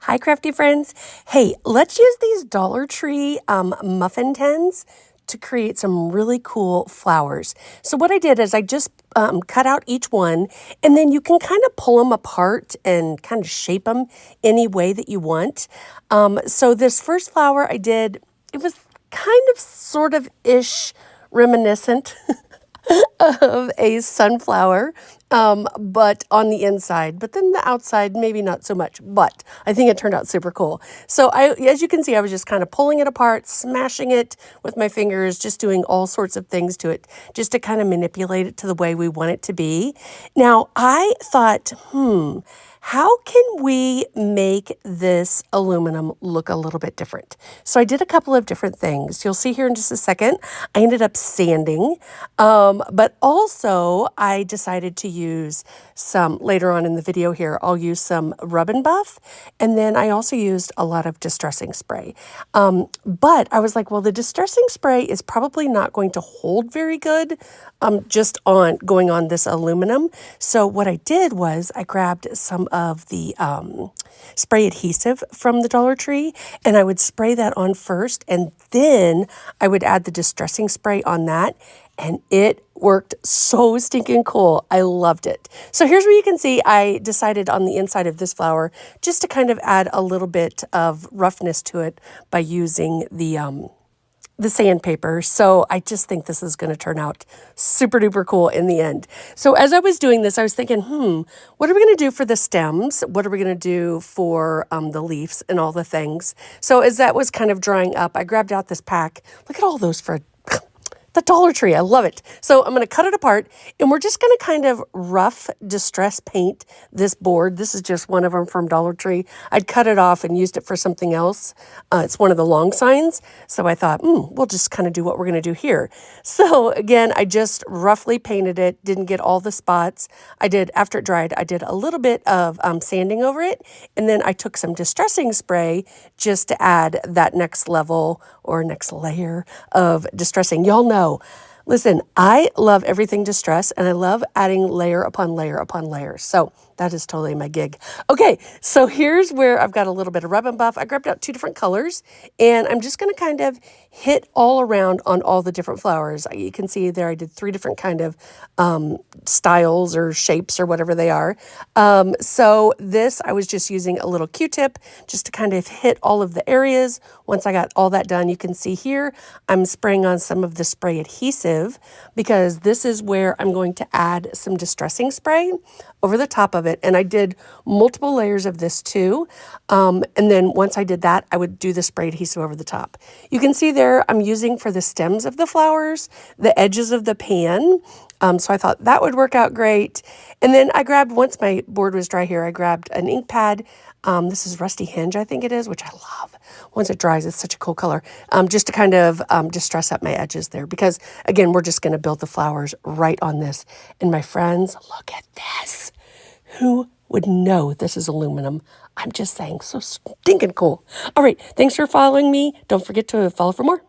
Hi, crafty friends. Hey, let's use these Dollar Tree muffin tins to create some really cool flowers. So what I did is I just cut out each one, and then you can kind of pull them apart and kind of shape them any way that you want. So this first flower I did, it was kind of sort of ish reminiscent of a sunflower, but on the inside. But then the outside, maybe not so much. But I think it turned out super cool. So as you can see, I was just kind of pulling it apart, smashing it with my fingers, just doing all sorts of things to it, just to kind of manipulate it to the way we want it to be. Now, I thought, how can we make this aluminum look a little bit different? So I did a couple of different things. You'll see here in just a second. I ended up sanding, but also I decided to use some, later on in the video here, I'll use some rub and buff, and then I also used a lot of distressing spray. But I was like, well, the distressing spray is probably not going to hold very good just on going on this aluminum. So what I did was I grabbed some of the spray adhesive from the Dollar Tree, and I would spray that on first, and then I would add the distressing spray on that, and it worked so stinking cool. I loved it. So here's where you can see I decided on the inside of this flower just to kind of add a little bit of roughness to it by using the sandpaper. So I just think this is going to turn out super duper cool in the end. So as I was doing this, I was thinking, what are we going to do for the stems? What are we going to do for the leaves and all the things? So as that was kind of drying up, I grabbed out this pack. Look at all those for the Dollar Tree. I love it. So I'm going to cut it apart, and we're just going to kind of rough distress paint this board. This is just one of them from Dollar Tree. I'd cut it off and used it for something else. It's one of the long signs. So I thought, we'll just kind of do what we're going to do here. So again, I just roughly painted it, didn't get all the spots. After it dried, I did a little bit of sanding over it, and then I took some distressing spray just to add that next level or next layer of distressing. Y'all know, listen, I love everything distress, and I love adding layer upon layer upon layer. So that is totally my gig. Okay, so here's where I've got a little bit of rub and buff. I grabbed out 2 different colors, and I'm just going to kind of hit all around on all the different flowers. You can see there I did 3 different kind of styles or shapes or whatever they are. So this, I was just using a little Q-tip just to kind of hit all of the areas. Once I got all that done, you can see here, I'm spraying on some of the spray adhesive because this is where I'm going to add some distressing spray over the top of it. And I did multiple layers of this too. And then once I did that, I would do the spray adhesive over the top. You can see there, I'm using for the stems of the flowers, the edges of the pan. So I thought that would work out great. And then I grabbed, once my board was dry here, I grabbed an ink pad. This is Rusty Hinge, I think it is, which I love. Once it dries, it's such a cool color. Just to kind of distress up my edges there. Because, again, we're just going to build the flowers right on this. And my friends, look at this. Who would know this is aluminum? I'm just saying, so stinking cool. All right, thanks for following me. Don't forget to follow for more.